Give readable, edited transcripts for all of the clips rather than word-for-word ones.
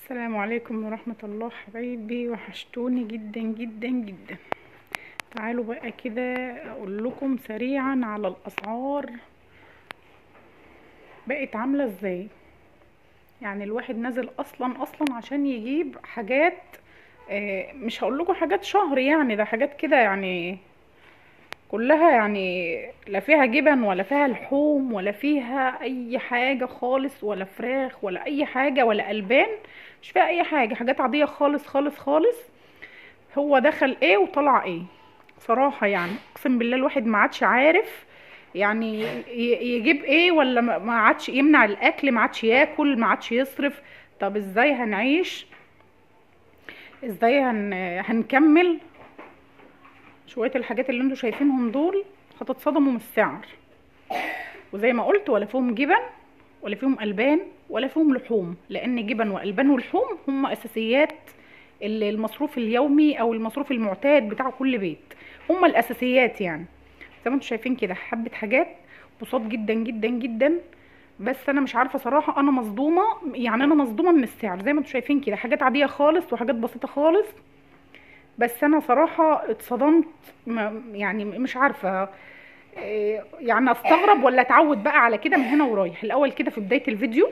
السلام عليكم ورحمة الله حبايبي، وحشتوني جدا جدا جدا. تعالوا بقى كده اقول لكم سريعا على الاسعار بقت عاملة ازاي. يعني الواحد نازل اصلا عشان يجيب حاجات، مش هقول لكم حاجات شهر، يعني ده حاجات كده يعني كلها، يعني لا فيها جبن ولا فيها لحوم ولا فيها اي حاجة خالص، ولا فراخ ولا اي حاجة ولا البان. مش فيها اي حاجة، حاجات عادية خالص خالص خالص. هو دخل ايه وطلع ايه صراحة، يعني اقسم بالله الواحد ما عادش عارف يعني يجيب ايه، ولا ما عادش يمنع الاكل، ما عادش ياكل، ما عادش يصرف. طب ازاي هنعيش؟ ازاي هنكمل؟ شوية الحاجات اللي انتوا شايفينهم دول هتتصدموا من السعر. وزي ما قلت، ولا فيهم جبن ولا فيهم البان ولا فيهم لحوم، لان جبن والبان ولحوم هم اساسيات المصروف اليومي او المصروف المعتاد بتاع كل بيت. هم الاساسيات يعني. زي ما انتم شايفين كده حبة حاجات بساط جدا جدا جدا. بس انا مش عارفة صراحة، انا مصدومة، يعني انا مصدومة من السعر. زي ما انتم شايفين كده حاجات عادية خالص وحاجات بسيطة خالص. بس انا صراحة اتصدمت. يعني مش عارفة، يعني استغرب ولا اتعود بقى على كده من هنا ورايح. الاول كده في بداية الفيديو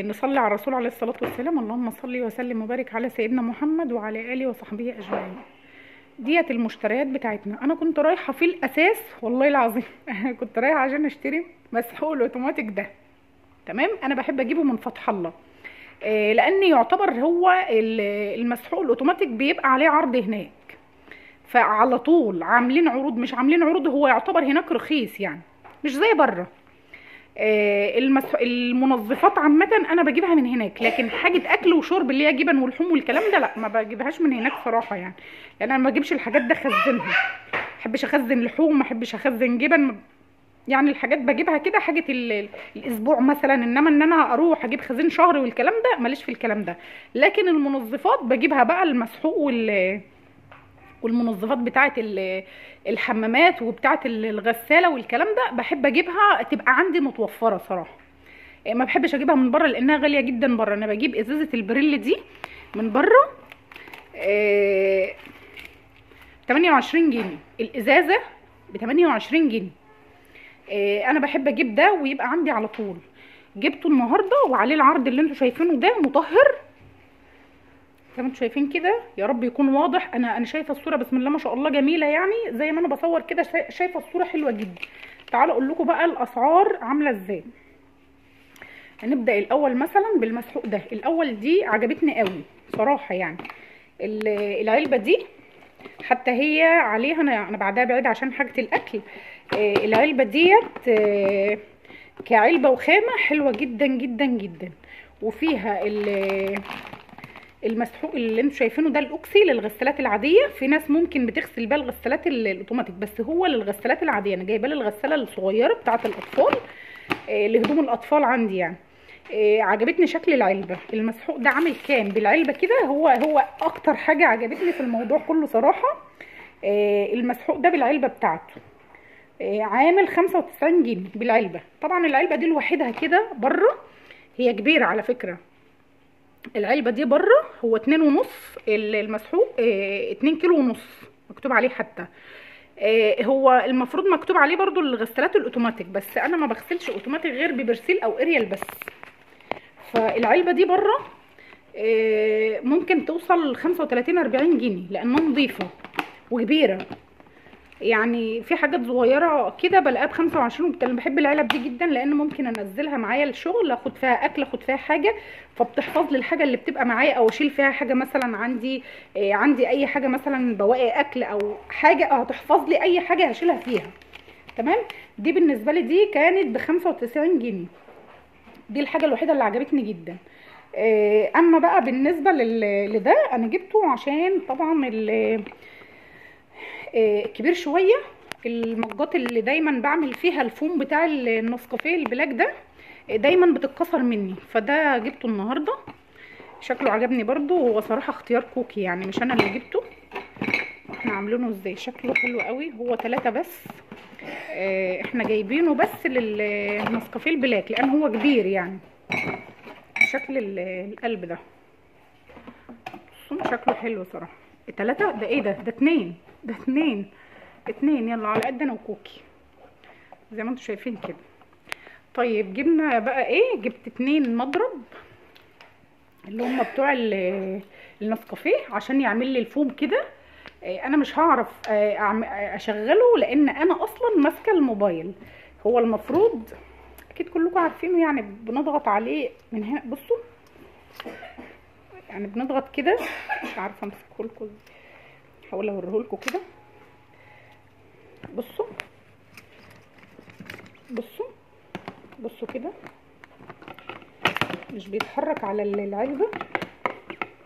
نصلي على الرسول عليه الصلاة والسلام. اللهم صل وسلم وبارك على سيدنا محمد وعلى آله وصحبه أجمعين. ديت المشتريات بتاعتنا. أنا كنت رايحة في الأساس والله العظيم كنت رايحة عشان أشتري مسحوق الأوتوماتيك ده. تمام، أنا بحب أجيبه من فتح الله، لأن يعتبر هو المسحوق الأوتوماتيك بيبقى عليه عرض هناك، فعلى طول عاملين عروض. مش عاملين عروض، هو يعتبر هناك رخيص يعني، مش زي بره. المنظفات عامة انا بجيبها من هناك، لكن حاجة اكل وشرب اللي هي جبن ولحوم والكلام ده لا، ما بجيبهاش من هناك صراحة يعني. يعني انا ما بجيبش الحاجات ده اخزنها. ما احبش اخزن لحوم، ما احبش اخزن جبن. يعني الحاجات بجيبها كده حاجة الاسبوع مثلا، انما ان انا اروح اجيب خزين شهر والكلام ده ماليش في الكلام ده. لكن المنظفات بجيبها بقى، المسحوق والمنظفات بتاعه الحمامات وبتاعه الغساله والكلام ده بحب اجيبها تبقى عندي متوفره صراحه. ما بحبش اجيبها من بره لانها غاليه جدا بره. انا بجيب ازازه البريل دي من بره 28 جنيه الازازه، ب 28 جنيه. انا بحب اجيب ده ويبقى عندي على طول. جبته النهارده وعليه العرض اللي انتوا شايفينه ده، مطهر زي ما انتم شايفين كده. يا رب يكون واضح. انا شايفه الصوره بسم الله ما شاء الله جميله، يعني زي ما انا بصور كده شايفه الصوره حلوه جدا. تعالوا اقول لكم بقى الاسعار عامله ازاي. هنبدا الاول مثلا بالمسحوق ده. الاول دي عجبتني قوي صراحه يعني. العلبه دي حتى هي عليها، انا بعدها بعيد عشان حاجه الاكل. العلبه ديت كعلبه وخامه حلوه جدا جدا جدا. وفيها المسحوق اللي انتوا شايفينه ده الاوكسي للغسالات العاديه. في ناس ممكن بتغسل بقى الغسالات الاوتوماتيك، بس هو للغسالات العاديه. انا جايبه لي الغساله الصغيره بتاعه الاطفال، لهدوم الاطفال عندي يعني. عجبتني شكل العلبه. المسحوق ده عامل كام بالعلبه كده؟ هو اكتر حاجه عجبتني في الموضوع كله صراحه. المسحوق ده بالعلبه بتاعته عامل 95 جنيه بالعلبه. طبعا العلبه دي لوحدها كده بره هي كبيره على فكره. العلبة دي بره هو 2.5، المسحوق 2.5 كيلو مكتوب عليه حتى. هو المفروض مكتوب عليه برضو الغسالات الاوتوماتيك، بس انا ما بغسلش اوتوماتيك غير ببرسيل او اريال بس. فالعلبة دي بره ممكن توصل 35-40 جنيه لانها نظيفة وكبيرة. يعني في حاجات صغيره كده بلاقيها ب25. وبالتالي بحب العلب دي جدا، لان ممكن انزلها معايا الشغل، اخد فيها اكل، اخد فيها حاجه، فبتحفظ لي الحاجه اللي بتبقى معايا، او اشيل فيها حاجه مثلا عندي. عندي اي حاجه مثلا بواقي اكل او حاجه، هتحفظ لي اي حاجه هشيلها فيها. تمام. دي بالنسبه لي دي كانت ب95 جنيه. دي الحاجه الوحيده اللي عجبتني جدا. اما بقى بالنسبه لده انا جبته عشان طبعا كبير شويه. المجات اللي دايما بعمل فيها الفوم بتاع النسكافيه البلاك ده دايما بتتكسر مني، فده جبته النهارده. شكله عجبني برضو. هو صراحه اختيار كوكي يعني، مش انا اللي جبته. احنا عاملينه ازاي؟ شكله حلو قوي. هو 3 بس. احنا جايبينه بس للنسكافيه البلاك لان هو كبير يعني. شكل القلب ده. بصوا شكله حلو صراحه. 3 ده ايه ده 2 ده 2 يلا على قد انا وكوكي زي ما انتم شايفين كده. طيب جبنا بقى ايه، جبت 2 مضرب اللي هم بتوع النسكافيه عشان يعمل لي الفوم كده. انا مش هعرف اشغله لان انا اصلا ماسكه الموبايل. هو المفروض اكيد كلكم عارفينه يعني بنضغط عليه من هنا. بصوا يعني بنضغط كده، مش عارفه امسكه لكم، هحاول اوريه لكم كده. بصوا بصوا بصوا كده، مش بيتحرك على العلبه.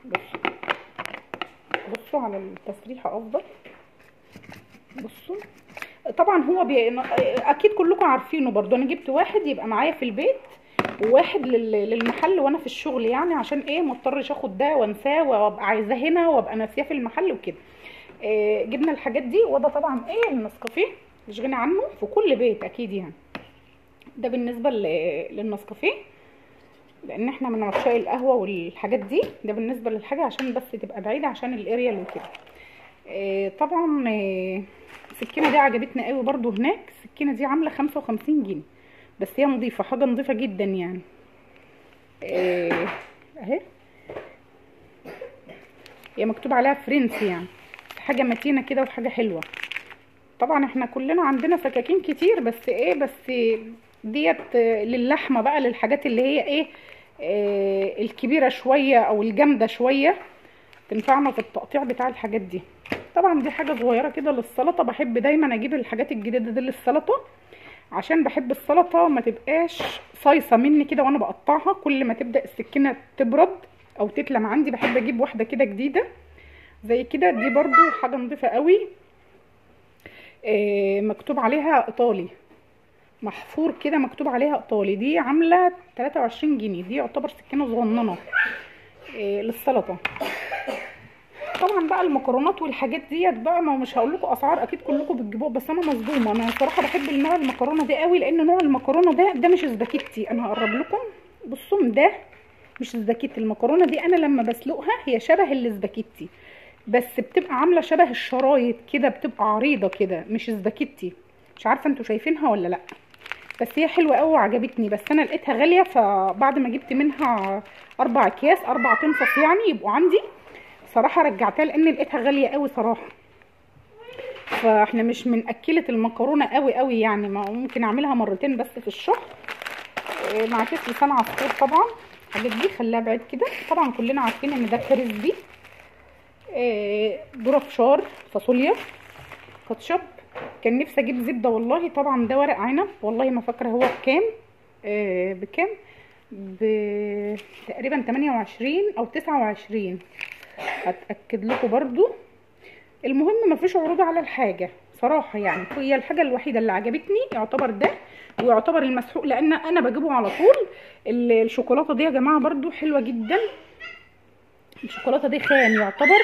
بصوا بصوا على التسريحه افضل. بصوا طبعا هو اكيد كلكم عارفينه برضو. انا جبت واحد يبقى معايا في البيت وواحد للمحل وانا في الشغل، يعني عشان ايه ما اضطرش اخد ده وانساه وابقى عايزاه هنا وابقى ناسياه في المحل وكده. جبنا الحاجات دي. وده طبعا ايه النسكافيه مش غني عنه في كل بيت اكيد يعني. ده بالنسبه للنسكافيه لان احنا من عشاق القهوه والحاجات دي. ده بالنسبه للحاجه عشان بس تبقى بعيده عشان الاريال وكده. طبعا السكينه دي عجبتنا قوي برضو هناك. السكينه دي عامله 55 جنيه بس هي نظيفه، حاجه نظيفه جدا يعني. اهي هي مكتوب عليها فرنسي يعني، حاجه متينه كده وحاجه حلوه. طبعا احنا كلنا عندنا سكاكين كتير بس ايه، بس ديت للحمه بقى، للحاجات اللي هي ايه الكبيره شويه او الجامده شويه تنفعنا في التقطيع بتاع الحاجات دي. طبعا دي حاجه صغيره كده للسلطه. بحب دايما اجيب الحاجات الجديده دي للسلطه عشان بحب السلطه ما تبقاش صايصه مني كده وانا بقطعها. كل ما تبدا السكينه تبرد او تتلم عندي بحب اجيب واحده كده جديده زي كده. دي برضو حاجه نظيفه قوي. مكتوب عليها ايطالي، محفور كده مكتوب عليها ايطالي. دي عامله 23 جنيه. دي يعتبر سكينه صغننه للسلطه. طبعا بقى المكرونات والحاجات ديت بقى ما مش هقول لكم اسعار، اكيد كلكم بتجيبوها بس انا مصدومه. انا صراحه بحب النوع المكرونه دي قوي لان نوع المكرونه ده مش سباكيتي. انا هقرب لكم. بصوا ده مش سباكيتي. المكرونه دي انا لما بسلقها هي شبه السباكيتي بس بتبقى عامله شبه الشرايط كده، بتبقى عريضه كده مش سباكيتي. مش عارفه انتوا شايفينها ولا لا، بس هي حلوه قوي وعجبتني. بس انا لقيتها غاليه فبعد ما جبت منها 4 اكياس 4 تنفص يعني يبقوا عندي صراحه رجعتها لان لقيتها غاليه قوي صراحه. فاحنا مش من اكله المكرونه قوي يعني، ممكن اعملها مرتين بس في الشهر. مع كيس لسان عصفور طبعا. الحاجات دي خليها بعيد كده. طبعا كلنا عارفين ان ده كريسبي. ذره فشار، فاصوليا، كاتشب. كان نفسي اجيب زبده والله. طبعا ده ورق عنب والله ما فاكره هو بكام. بكام تقريبا 28 او 29 هتاكد لكم برضو. المهم مفيش عروض على الحاجه صراحه يعني. هي الحاجه الوحيده اللي عجبتني يعتبر ده ويعتبر المسحوق لان انا بجيبه على طول. الشوكولاته دي يا جماعه برضو حلوه جدا. الشوكولاته دي خام يعتبر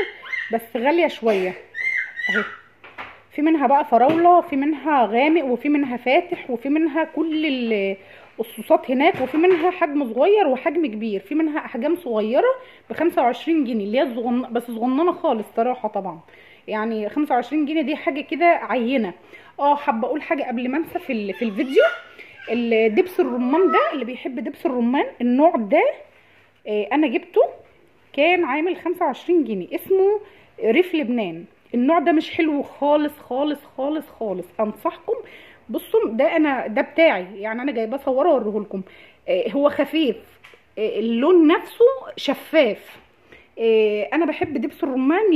بس غاليه شويه اهي. في منها بقى فراوله، في منها غامق، وفي منها فاتح، وفي منها كل الصوصات هناك، وفي منها حجم صغير وحجم كبير. في منها احجام صغيره ب 25 جنيه اللي هي بس صغننه خالص صراحه. طبعا يعني 25 جنيه دي حاجه كده عينه. حابه اقول حاجه قبل ما انسى في الفيديو. الدبس الرمان ده اللي بيحب دبس الرمان النوع ده انا جبته كان عامل 25 جنيه. اسمه ريف لبنان. النوع ده مش حلو خالص خالص خالص خالص. انصحكم بصوا ده بتاعي يعني. انا جايباه اصوره واوريه لكم. هو خفيف. اللون نفسه شفاف. انا بحب دبس الرمان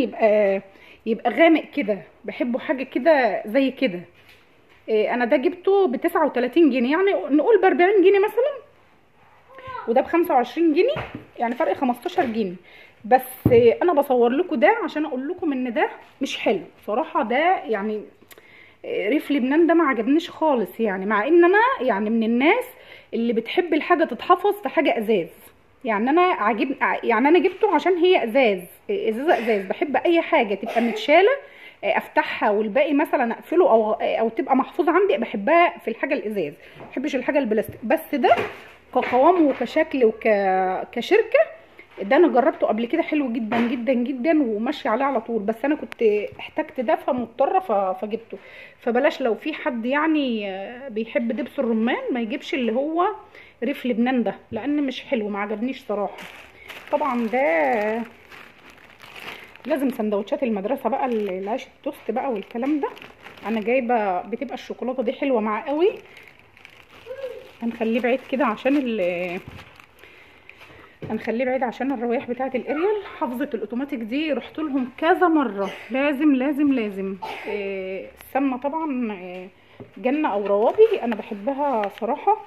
يبقى غامق كده. بحبه حاجه كده زي كده. انا ده جبته ب 39 جنيه يعني نقول ب 40 جنيه مثلا، وده ب 25 جنيه يعني فرق 15 جنيه بس. انا بصور لكم ده عشان اقول لكم ان ده مش حلو صراحه. ده يعني ريف لبنان ده ما عجبنيش خالص يعني. مع ان انا يعني من الناس اللي بتحب الحاجه تتحفظ في حاجه ازاز يعني. انا جبته عشان هي ازازه. بحب اي حاجه تبقى متشاله افتحها والباقي مثلا اقفله او تبقى محفوظه عندي. بحبها في الحاجه الازاز، ما بحبش الحاجه البلاستيك. بس ده كقوام وكشكل كشركه. ده انا جربته قبل كده، حلو جدا جدا جدا وماشي عليه على طول، بس انا كنت احتجت ده فمضطره فجبته. فبلاش لو في حد يعني بيحب دبس الرمان ما يجيبش اللي هو ريف لبنان ده، لان مش حلو، ما عجبنيش صراحه. طبعا ده لازم سندوتشات المدرسه بقى، العيش التوست بقى والكلام ده. انا جايبه بتبقى الشوكولاته دي حلوه معاه قوي. هنخليه بعيد كده عشان هنخليه بعيد عشان الروايح بتاعه الاريال. حافظه الاوتوماتيك دي رحت لهم كذا مره، لازم لازم لازم. السمنه طبعا جنه او روابي، انا بحبها صراحه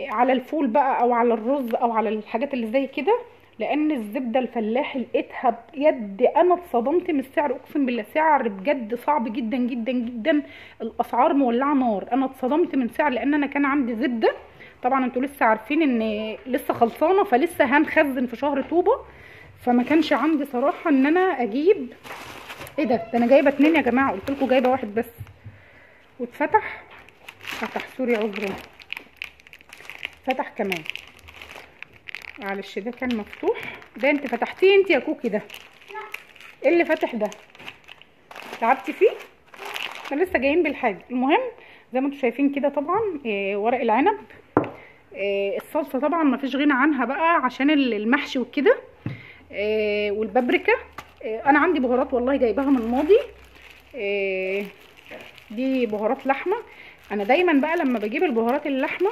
على الفول بقى او على الرز او على الحاجات اللي زي كده. لان الزبده الفلاحي لقيتها بجد، انا اتصدمت من السعر، اقسم بالله سعر بجد صعب جدا جدا جدا. الاسعار مولعه نار. انا اتصدمت من سعر، لان انا كان عندي زبده. طبعا انتوا لسه عارفين ان لسه خلصانه، فلسه هنخزن في شهر طوبه، فما كانش عندي صراحه ان انا اجيب. ايه ده انا جايبه 2 يا جماعه، قلت لكم جايبه 1 بس. واتفتح، فتح سوري عذرا، فتح كمان. معلش ده كان مفتوح. ده انت فتحتيه انت يا كوكي ده؟ ايه اللي فاتح ده؟ تعبتي فيه؟ احنا لسه جايين بالحاجه. المهم زي ما انتم شايفين كده طبعا ورق العنب. الصلصه طبعا ما فيش غنى عنها بقى عشان المحشي وكده. والبابريكا. انا عندي بهارات والله جايباها من الماضي. دي بهارات لحمه. انا دايما بقى لما بجيب البهارات اللحمه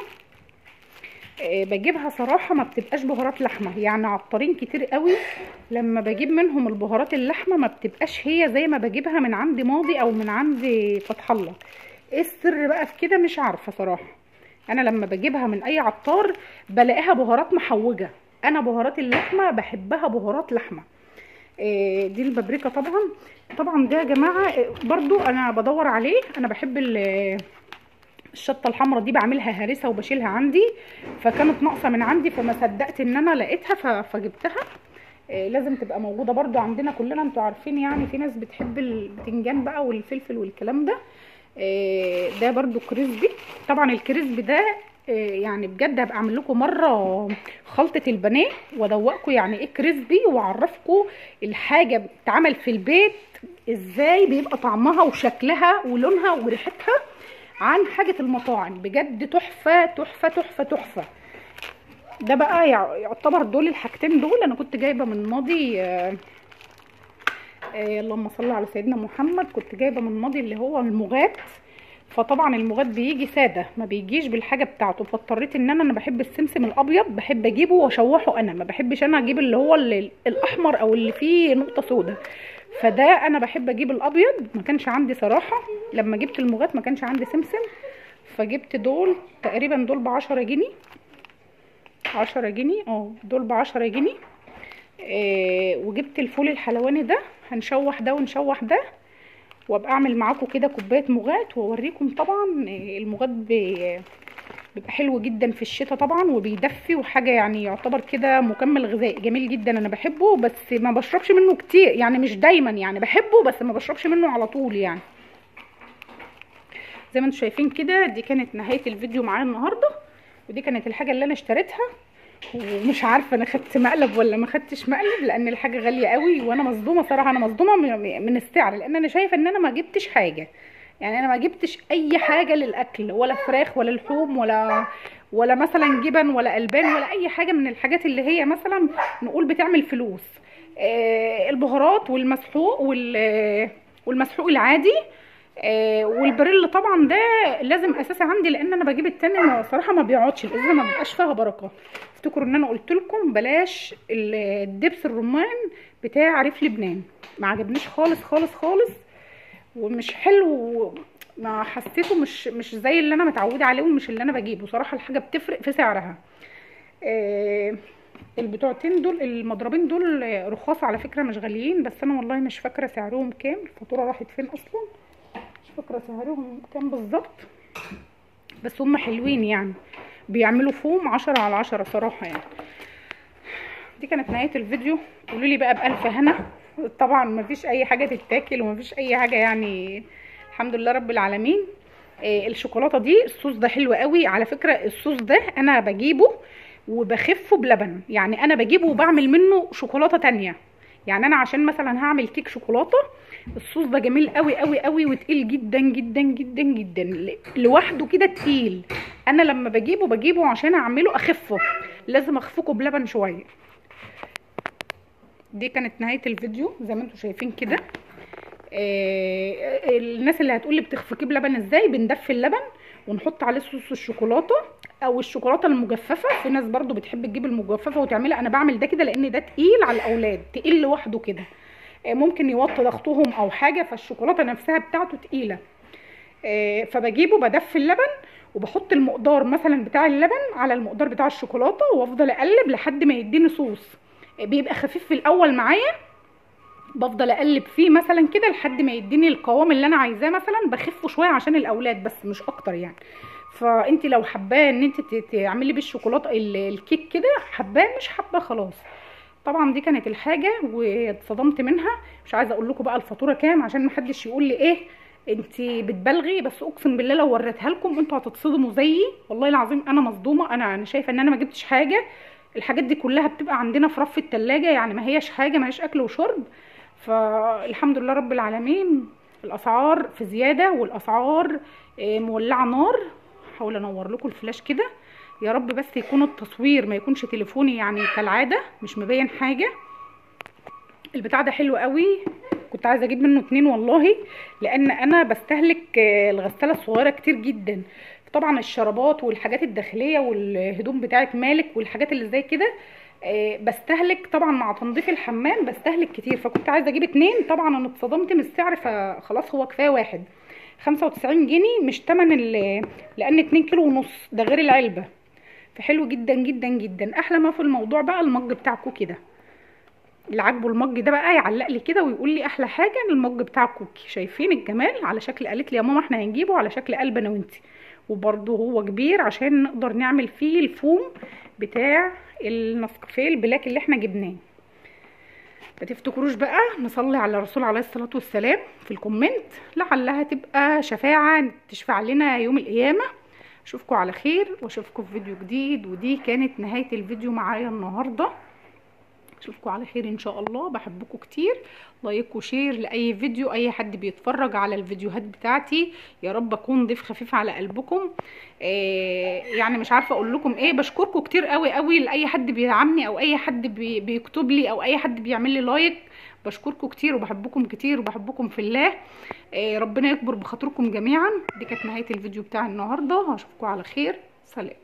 بجيبها صراحه ما بتبقاش بهارات لحمه، يعني عطارين كتير قوي لما بجيب منهم البهارات اللحمه ما بتبقاش هي زي ما بجيبها من عند ماضي او من عند فتح الله. ايه السر بقى في كده؟ مش عارفه صراحه. انا لما بجيبها من اي عطار بلاقيها بهارات محوجه. انا بهارات اللحمه بحبها بهارات لحمه. دي البابريكا طبعا. طبعا ده يا جماعه برضو انا بدور عليه. انا بحب الشطه الحمراء دي، بعملها هرسه وبشيلها عندي، فكانت ناقصه من عندي فما صدقت ان انا لقيتها فجبتها. لازم تبقى موجوده برضو عندنا كلنا. انتوا عارفين يعني في ناس بتحب البتنجان بقى والفلفل والكلام ده. ده برضو كريسبي. طبعا الكريسبي ده يعني بجد هبقى اعمل لكم مره خلطه البانيه وادوقكم يعني ايه كريسبي، واعرفكم الحاجه بتتعمل في البيت ازاي بيبقى طعمها وشكلها ولونها وريحتها عن حاجه المطاعم. بجد تحفه تحفه تحفه تحفه. ده بقى يعتبر دول الحاجتين دول انا كنت جايبه من ماضي. اللهم صل على سيدنا محمد. كنت جايبه من ماضي اللي هو المغات. فطبعا المغات بيجي ساده ما بيجيش بالحاجه بتاعته، فاضطريت ان انا بحب السمسم الابيض، بحب اجيبه واشوحه. انا ما بحبش انا اجيب اللي هو الاحمر او اللي فيه نقطه سودا. فده انا بحب اجيب الابيض. ما كانش عندي صراحه لما جبت المغات ما كانش عندي سمسم، فجبت دول تقريبا دول ب10 جنيه. 10 جنيه دول ب10 جنيه. وجبت الفول الحلواني ده. هنشوح ده ونشوح ده، وابقى اعمل معاكم كده كوبايه مغات واوريكم. طبعا المغات بيبقى حلو جدا في الشتاء طبعا وبيدفي وحاجه، يعني يعتبر كده مكمل غذائي جميل جدا. انا بحبه بس ما بشربش منه كتير، يعني مش دايما، يعني بحبه بس ما بشربش منه على طول يعني. زي ما انتم شايفين كده دي كانت نهايه الفيديو معايا النهارده، ودي كانت الحاجه اللي انا اشتريتها. ومش عارفه انا خدت مقلب ولا ما خدتش مقلب، لان الحاجه غاليه قوي وانا مصدومه صراحه. انا مصدومه من السعر، لان انا شايفه ان انا ما جبتش حاجه. يعني انا ما جبتش اي حاجه للاكل، ولا فراخ ولا لحوم ولا مثلا جبن ولا البان ولا اي حاجه من الحاجات اللي هي مثلا نقول بتعمل فلوس. البهارات والمسحوق العادي. والبريل طبعا ده لازم اساسي عندي، لان انا بجيب التاني صراحه ما بيقعدش، الازازه ما بيبقاش فيها بركه. افتكروا ان انا قلت لكم بلاش الدبس الرمان بتاع ريف لبنان، ما عجبنيش خالص خالص خالص ومش حلو. ما حسيته مش زي اللي انا متعوده عليه ومش اللي انا بجيبه صراحه. الحاجه بتفرق في سعرها. البتوعتين دول المضربين دول رخاص على فكره، مش غاليين، بس انا والله مش فاكره سعرهم كام. الفاتوره راحت فين اصلا؟ مش فاكره سعرهم كام بالظبط، بس هم حلوين يعني، بيعملوا فوم 10/10 صراحه يعني. دي كانت نهايه الفيديو. قولوا لي بقى بألف هنا. طبعا مفيش اي حاجه تتاكل ومفيش اي حاجه يعني، الحمد لله رب العالمين. الشوكولاته دي الصوص ده حلو قوي على فكره. الصوص ده انا بجيبه وبخفه بلبن، يعني انا بجيبه وبعمل منه شوكولاته تانية. يعني انا عشان مثلا هعمل كيك شوكولاته، الصوص ده جميل قوي قوي قوي وتقيل جدا جدا جدا جدا لوحده كده تقيل. انا لما بجيبه عشان اعمله اخفه، لازم اخفقه بلبن شويه. دي كانت نهايه الفيديو زي ما انتم شايفين كده. الناس اللي هتقولي بتخفقيه بلبن ازاي، بندفي اللبن ونحط عليه صوص الشوكولاته او الشوكولاته المجففه. في ناس برضو بتحب تجيب المجففه وتعملها، انا بعمل ده كده لان ده تقيل على الاولاد، تقيل لوحده كده ممكن يوطي ضغطهم او حاجه، فالشوكولاته نفسها بتاعته تقيله. فبجيبه بدفي اللبن وبحط المقدار مثلا بتاع اللبن على المقدار بتاع الشوكولاته وافضل اقلب لحد ما يديني صوص. بيبقى خفيف في الاول معايا، بفضل اقلب فيه مثلا كده لحد ما يديني القوام اللي انا عايزاه. مثلا بخفه شويه عشان الاولاد بس مش اكتر يعني. فانت لو حباه ان انت تعملي بالشوكولاته الكيك كده، حباه مش حباه خلاص. طبعا دي كانت الحاجه واتصدمت منها. مش عايزه اقول لكم بقى الفاتوره كام عشان محدش يقول لي ايه انت بتبالغي، بس اقسم بالله لو وريتها لكم انتوا هتتصدموا زيي. والله العظيم انا مصدومه. انا شايفه ان انا ما جبتش حاجه. الحاجات دي كلها بتبقى عندنا في رف التلاجة، يعني ما هيش حاجه، ما هيش اكل وشرب. فالحمد لله رب العالمين. الاسعار في زياده والاسعار مولعه نار. هحاول انور لكم الفلاش كده يا رب، بس يكون التصوير ما يكونش تليفوني يعني كالعاده مش مبين حاجه. البتاع ده حلو قوي، كنت عايزه اجيب منه 2 والله، لان انا بستهلك الغساله الصغيره كتير جدا. طبعا الشرابات والحاجات الداخليه والهدوم بتاعت مالك والحاجات اللي زي كده بستهلك طبعا مع تنظيف الحمام، بستهلك كتير. فكنت عايزه اجيب 2. طبعا انا اتصدمت من السعر، فخلاص هو كفايه واحد. 95 جنيه مش تمن لان 2 كيلو ونص ده غير العلبه. فحلو جدا جدا جدا. احلى ما في الموضوع بقى المج بتاع كوكي ده. اللي عاجبه المج ده بقى يعلق لي كده ويقول لي احلى حاجه المج بتاع كوكي. شايفين الجمال على شكل، قالت لي يا ماما احنا هنجيبه على شكل قلب انا وانتي، وبرده هو كبير عشان نقدر نعمل فيه الفوم بتاع النسكافيه البلاك اللي احنا جبناه. ما تفتكروش بقى نصلي على الرسول عليه الصلاه والسلام في الكومنت، لعلها تبقى شفاعه تشفع لنا يوم القيامه. اشوفكم على خير واشوفكم في فيديو جديد. ودي كانت نهايه الفيديو معايا النهارده. اشوفكم على خير ان شاء الله. بحبكم كتير. لايك وشير لاي فيديو، اي حد بيتفرج على الفيديوهات بتاعتي يا رب اكون ضيف خفيف على قلبكم. يعني مش عارفه اقول لكم ايه. بشكركم كتير قوي قوي لاي حد بيدعمني او اي حد بيكتب لي او اي حد بيعمل لي لايك. بشكركم كتير وبحبكم كتير وبحبكم في الله. ربنا يكبر بخاطركم جميعا. دي كانت نهايه الفيديو بتاع النهارده. هشوفكم على خير. سلام.